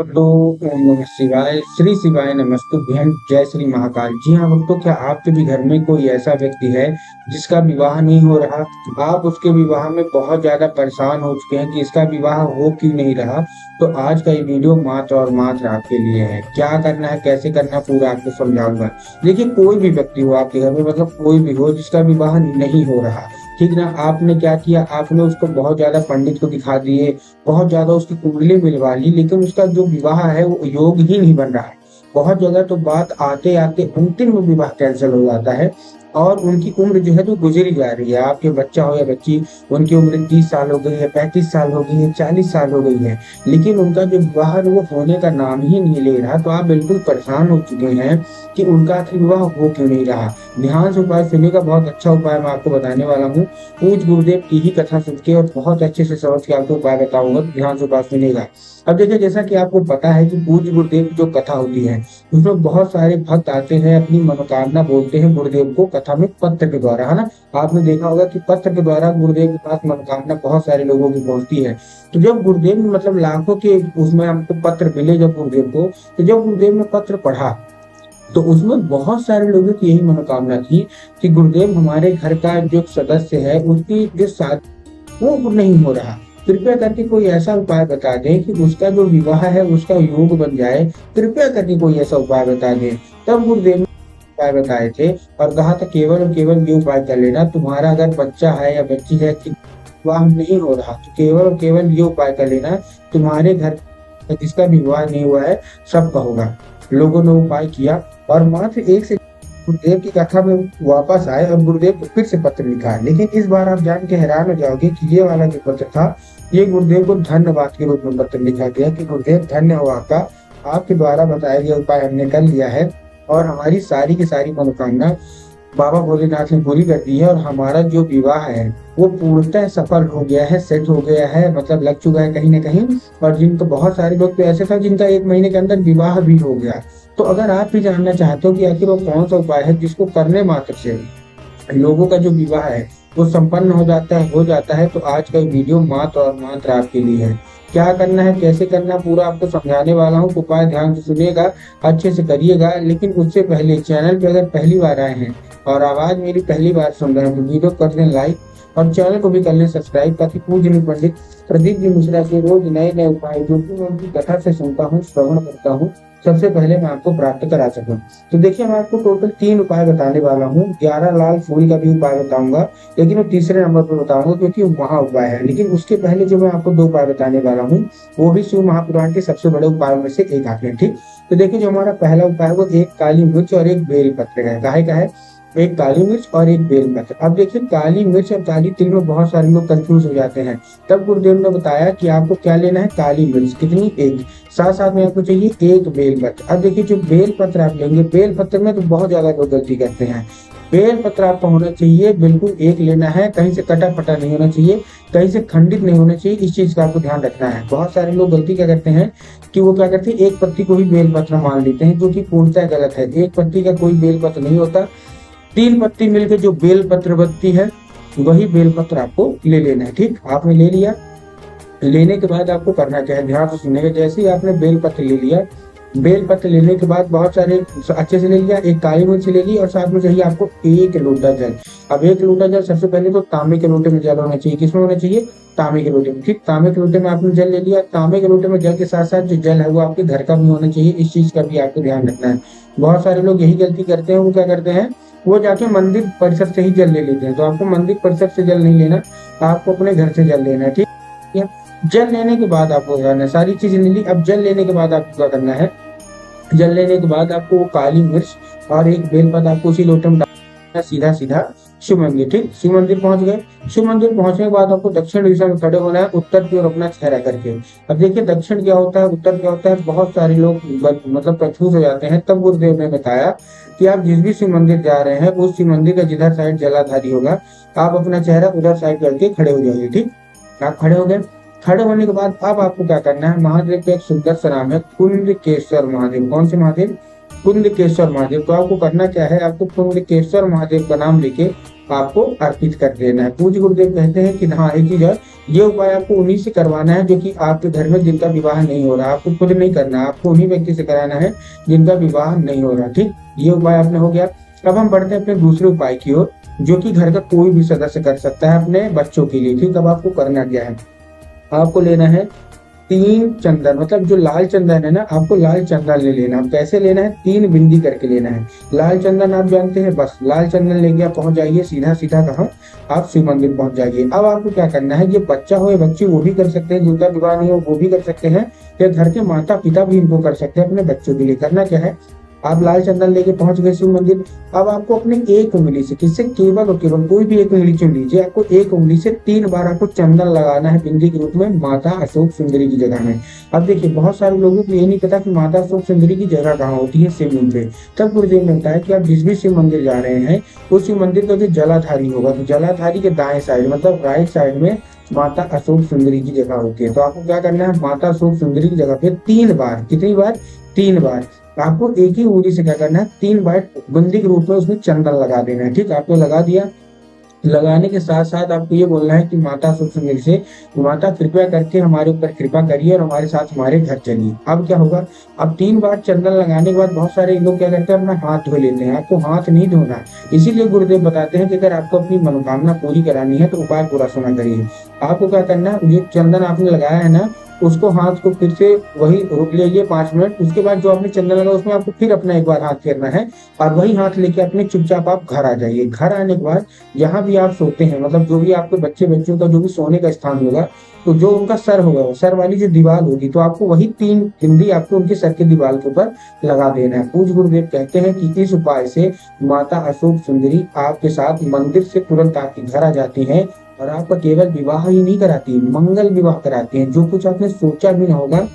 तो नमः शिवाय, श्री शिवाय नमस्तुभ्यं, जय श्री महाकाल। जी हाँ भक्तों, क्या आपके भी घर में कोई ऐसा व्यक्ति है जिसका विवाह नहीं हो रहा? आप उसके विवाह में बहुत ज्यादा परेशान हो चुके हैं कि इसका विवाह हो क्यों नहीं रहा? तो आज का ये वीडियो मात्र और मात्र आपके लिए है। क्या करना है, कैसे करना है, पूरा आपको समझाऊंगा। देखिए, कोई भी व्यक्ति हो आपके घर में, मतलब कोई भी हो जिसका विवाह नहीं हो रहा, ठीक ना, आपने क्या किया, आपने उसको बहुत ज्यादा पंडित को दिखा दिए, बहुत ज्यादा उसकी कुंडली मिलवा ली, लेकिन उसका जो विवाह है वो योग ही नहीं बन रहा है। बहुत ज्यादा तो बात आते आते अंतिम में विवाह कैंसिल हो जाता है और उनकी उम्र जो है तो गुजरी जा रही है। आपके बच्चा हो या बच्ची, उनकी उम्र 30 साल हो गई है, 35 साल हो गई है, 40 साल हो गई है, लेकिन उनका जो विवाह है वो होने का नाम ही नहीं ले रहा। तो आप बिल्कुल परेशान हो चुके हैं कि उनका आखिर विवाह हो क्यों नहीं रहा। ध्यान से उपाय सुनिएगा, बहुत अच्छा उपाय मैं आपको बताने वाला हूँ। पूज गुरुदेव की ही कथा सुन के और बहुत अच्छे से समझ के आपको उपाय बताऊंगा, तो ध्यान से उपाय सुनिएगा। अब देखिए, जैसा कि आपको पता है कि पूज्य गुरुदेव की जो कथा होती है उसमें बहुत सारे भक्त आते हैं, अपनी मनोकामना बोलते हैं गुरुदेव को कथा में पत्र के द्वारा, है ना। आपने देखा होगा कि पत्र के द्वारा गुरुदेव के पास मनोकामना बहुत सारे लोगों की पहुंचती है। तो जब गुरुदेव ने, मतलब लाखों के उसमें हमको पत्र मिले जब गुरुदेव को, तो जब गुरुदेव ने पत्र पढ़ा तो उसमें बहुत सारे लोगों की यही मनोकामना थी कि गुरुदेव, हमारे घर का जो सदस्य है उसकी जो शादी वो नहीं हो रहा, कृपया करके कोई ऐसा उपाय बता दें कि उसका जो विवाह है उसका योग बन जाए। कृपया करके कोई ऐसा उपाय बता दें। तब गुरुदेव ने उपाय बताए थे और कहा था केवल और केवल ये उपाय कर लेना, तुम्हारा अगर बच्चा है या बच्ची है कि विवाह नहीं हो रहा तो केवल और केवल ये उपाय कर लेना, तुम्हारे घर जिसका विवाह नहीं हुआ है सबका होगा। लोगों ने उपाय किया और मात्र एक से गुरुदेव की कथा में वापस आए और गुरुदेव को फिर से पत्र लिखा है। लेकिन इस बार आप जान के हैरान हो जाओगे कि ये वाला जो पत्र था ये गुरुदेव को धन्यवाद के रूप में पत्र लिखा गया कि गुरुदेव, धन्य हो आपका, आपके द्वारा बताया गया उपाय हमने कर लिया है और हमारी सारी की सारी मनोकामना बाबा भोलेनाथ ने पूरी कर दी है और हमारा जो विवाह है वो पूर्णतः सफल हो गया है, सेट हो गया है, मतलब लग चुका है कहीं ना कहीं। और जिनको बहुत सारे लोग तो ऐसे था जिनका 1 महीने के अंदर विवाह भी हो गया। तो अगर आप भी जानना चाहते हो कि आखिर वो कौन सा उपाय है जिसको करने मात्र से लोगों का जो विवाह है वो संपन्न हो जाता है, तो आज का वीडियो मात्र और मात्र आपके लिए है। क्या करना है, कैसे करना है, पूरा आपको समझाने वाला हूँ। उपाय ध्यान से सुनिएगा, अच्छे से करिएगा। लेकिन उससे पहले चैनल पे अगर पहली बार आए हैं और आवाज मेरी पहली बार सुन रहे हैं तो वीडियो कर दें लाइक और चैनल को भी कर लें सब्सक्राइब, ताकि पूज्य पंडित प्रदीप जी मिश्रा के रोज नए नए उपाय जो कि मैं उनकी कथा से सुनता हूँ, श्रवण करता हूँ, सबसे पहले मैं आपको प्राप्त करा सकूं। तो देखिए, मैं आपको टोटल 3 उपाय बताने वाला हूँ। 11 लाल फूल का भी उपाय बताऊंगा, लेकिन वो तीसरे नंबर पर बताऊंगा क्योंकि वहां उपाय है। लेकिन उसके पहले जो मैं आपको 2 उपाय बताने वाला हूँ वो भी शिव महापुराण के सबसे बड़े उपायों में से एक आते हैं, ठीक। तो देखिए, जो हमारा पहला उपाय है वो एक काली मिर्च और एक बेल पत्र है। काहे का है? एक काली मिर्च और एक बेल पत्र। अब देखिए, काली मिर्च और काली तिल में बहुत सारे लोग कंफ्यूज हो जाते हैं। तब गुरुदेव ने बताया कि आपको क्या लेना है, काली मिर्च कितनी, एक, साथ साथ में आपको चाहिए एक बेल पत्र। अब देखिए, जो बेल पत्र आप लेंगे, बेल पत्र में तो बहुत ज्यादा लोग गलती करते हैं। बेल पत्र आपको होना चाहिए बिल्कुल एक लेना है, कहीं से कटा फटा नहीं होना चाहिए, कहीं से खंडित नहीं होना चाहिए। इस चीज का आपको ध्यान रखना है। बहुत सारे लोग गलती क्या करते हैं कि वो क्या करते हैं, एक पत्ती को ही बेल पत्र मान लेते हैं, जो कि पूर्णतः गलत है। एक पत्ती का कोई बेल पत्र नहीं होता, 3 पत्ती मिलकर जो बेल पत्र बनती है वही बेल पत्र आपको ले लेना है, ठीक। आपने ले लिया, लेने के बाद आपको करना क्या है, ध्यान से सुनिएगा। जैसे ही आपने बेल पत्र ले लिया, बेल पत्र लेने के बाद बहुत सारे अच्छे से ले लिया, एक काली मिर्च ले ली और साथ में चाहिए आपको 1 लोटा जल। अब 1 लोटा जल सबसे पहले तो तांबे के लोटे में जल होना चाहिए। किसमें होना चाहिए? तांबे के लोटे में, ठीक। तांबे के लोटे में आपने जल ले लिया। तांबे के लोटे में जल के साथ साथ जो जल है वो आपके घर का भी होना चाहिए। इस चीज का भी आपको ध्यान रखना है। बहुत सारे लोग यही गलती करते हैं, वो क्या करते हैं, वो जाके मंदिर परिसर से ही जल ले लेते हैं। तो आपको मंदिर परिसर से जल नहीं लेना, आपको अपने घर से जल लेना है, ठीक है। जल लेने के बाद आपको करना है, सारी चीजें ले ली। अब जल लेने के बाद आपको क्या करना है, जल लेने के बाद आपको वो काली मिर्च और एक बेलपत्र आपको उसी लोटे में डालना, सीधा सीधा शिव मंदिर, ठीक। शिव मंदिर पहुंच गए। शिव मंदिर पहुंचने के बाद आपको दक्षिण दिशा में खड़े होना है, उत्तर की ओर अपना चेहरा करके। अब देखिए, दक्षिण क्या होता है, उत्तर क्या होता है, बहुत सारे लोग मतलब कंफ्यूज हो जाते हैं। तब गुरुदेव ने बताया कि आप जिस भी शिव मंदिर जा रहे हैं उस शिव मंदिर का जिधर साइड जलाधारी होगा आप अपना चेहरा उधर साइड करके खड़े हो जाइए, ठीक। आप खड़े हो गए। खड़े होने के बाद अब आपको क्या करना है, महादेव का एक सुंदर सा नाम है कुंडकेश्वर महादेव। कौन से महादेव? कुंडकेश्वर महादेव। तो आपको करना क्या है, आपको कुंडकेश्वर महादेव का नाम लेके आपको अर्पित कर देना है। पूज्य गुरुदेव कहते हैं कि हाँ एक चीज है, ये उपाय आपको उन्हीं से करवाना है जो कि आपके घर में जिनका विवाह नहीं हो रहा। आपको खुद नहीं करना, आपको उन्हीं व्यक्ति से कराना है जिनका विवाह नहीं हो रहा। ठीक, ये उपाय आपने हो गया। अब हम बढ़ते हैं अपने दूसरे उपाय की ओर, जो कि घर का कोई भी सदस्य कर सकता है अपने बच्चों के लिए। ठीक, अब आपको करना क्या है, आपको लेना है 3 चंदन, मतलब जो लाल चंदन है ना, आपको लाल चंदन ले लेना। कैसे लेना है, 3 बिंदी करके लेना है। लाल चंदन आप जानते हैं, बस लाल चंदन लेके आप पहुंच जाइए सीधा सीधा कहाँ, आप शिव मंदिर पहुंच जाइए। अब आपको क्या करना है, ये बच्चा हो या बच्ची वो भी कर सकते हैं, जिनका विवाह नहीं हो वो भी कर सकते हैं, या घर के माता पिता भी इनको कर सकते हैं अपने बच्चों के लिए। करना क्या है, आप लाल चंदन लेके पहुंच गए शिव मंदिर। अब आपको अपनी एक उंगली से, किससे, केवल और केवल कोई भी एक उंगली चुन लीजिए। आपको एक उंगली से 3 बार आपको चंदन लगाना है बिंदी के रूप में माता अशोक सुंदरी की जगह में। अब देखिए बहुत सारे लोगों को ये नहीं पता कि माता अशोक सुंदरी की जगह कहाँ होती है, शिवलिंग पे। तब गुरुदेव ने बताया कि आप जिस भी शिव मंदिर जा रहे हैं उस शिव मंदिर का जो जलाधारी होगा, तो जलाधारी के दाएं साइड मतलब राइट साइड में माता अशोक सुंदरी की जगह होती है। तो आपको क्या करना है, माता अशोक सुंदरी की जगह पे 3 बार, कितनी बार, 3 बार आपको एक ही उंगली से क्या करना है, 3 बार बंदी के रूप में उसमें चंदन लगा देना है। ठीक, आपने लगा दिया। लगाने के साथ साथ आपको ये बोलना है कि माता सुंदरी से, माता कृपया करके हमारे ऊपर कृपा करिए और हमारे साथ हमारे घर चलिए। अब क्या होगा, अब 3 बार चंदन लगाने के बाद बहुत सारे लोग क्या करते हैं, अपना हाथ धो लेते हैं। आपको हाथ नहीं धोना है, इसीलिए गुरुदेव बताते हैं कि अगर आपको अपनी मनोकामना पूरी करानी है तो उपाय पूरा सुना करिए। आपको क्या करना है, ये चंदन आपने लगाया है ना, उसको हाथ को फिर से वही रोक लीजिए 5 मिनट। उसके बाद जो आपने चंदन लगा उसमें आपको फिर अपना एक बार हाथ फेरना है और वही हाथ लेके अपने चुपचाप आप घर आ जाइए। घर आने के बाद जहां भी आप सोते हैं, मतलब जो भी आपके बच्चे बच्चों का जो भी सोने का स्थान होगा, तो जो उनका सर होगा, वो सर वाली जो दीवार होगी, तो आपको वही 3 बिंदी आपको उनके सर की दीवार के ऊपर लगा देना है। पूज्य गुरुदेव कहते हैं कि इस उपाय से माता अशोक सुंदरी आपके साथ मंदिर से तुरंत आपके घर आ जाती है और आपका केवल विवाह ही नहीं कराती, मंगल विवाह कराती है। जो कुछ आपने सोचा भी ना होगा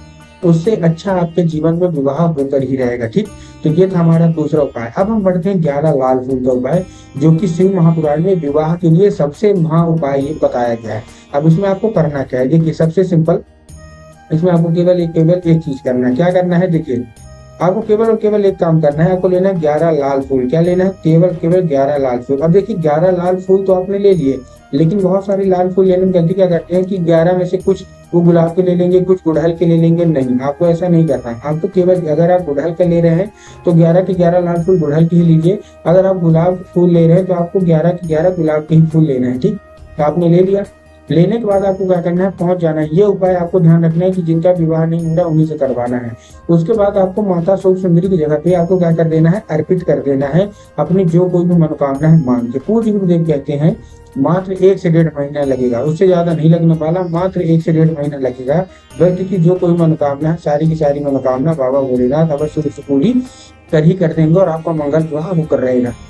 उससे अच्छा आपके जीवन में विवाह होकर ही रहेगा। ठीक, तो ये था हमारा दूसरा उपाय। अब हम बढ़ते हैं 11 लाल फूल का उपाय, जो कि शिव महापुराण में विवाह के लिए सबसे महा उपाय ये बताया गया है। अब इसमें आपको करना क्या है, देखिए सबसे सिंपल, इसमें आपको केवल एक चीज करना है। क्या करना है, देखिए आपको केवल और केवल एक काम करना है, आपको लेना है 11 लाल फूल। क्या लेना है, केवल 11 लाल फूल। अब देखिए 11 लाल फूल तो आपने ले लिए, लेकिन बहुत सारे लाल फूल लेने में गलती क्या करते हैं कि 11 में से कुछ वो गुलाब के ले लेंगे, कुछ गुड़हल के ले लेंगे। नहीं, आपको ऐसा नहीं करना है। आपको केवल, अगर आप गुड़हल के ले रहे हैं तो 11 के 11 लाल फूल गुड़हल के ही लीजिए। अगर आप गुलाब फूल ले रहे हैं तो आपको 11 के 11 गुलाब के ही फूल लेना है। ठीक, तो आपने ले लिया। लेने के बाद आपको क्या करना है, पहुंच जाना है। ये उपाय आपको ध्यान रखना है कि जिनका विवाह नहीं हो रहा उन्हीं से करवाना है। उसके बाद आपको माता अशोक सुंदरी की जगह पे आपको क्या कर देना है, अर्पित कर देना है अपनी जो कोई भी मनोकामना है मांग के। पूज्य गुरुदेव कहते हैं मात्र 1 से 1.5 महीना लगेगा, उससे ज्यादा नहीं लगने वाला, मात्र 1 से 1.5 महीना लगेगा। व्यक्ति की जो कोई मनोकामना है, सारी की सारी मनोकामना बाबा भोलेनाथ अवश्य पूरी कर ही कर देंगे और आपका मंगल विवाह होकर रहेगा।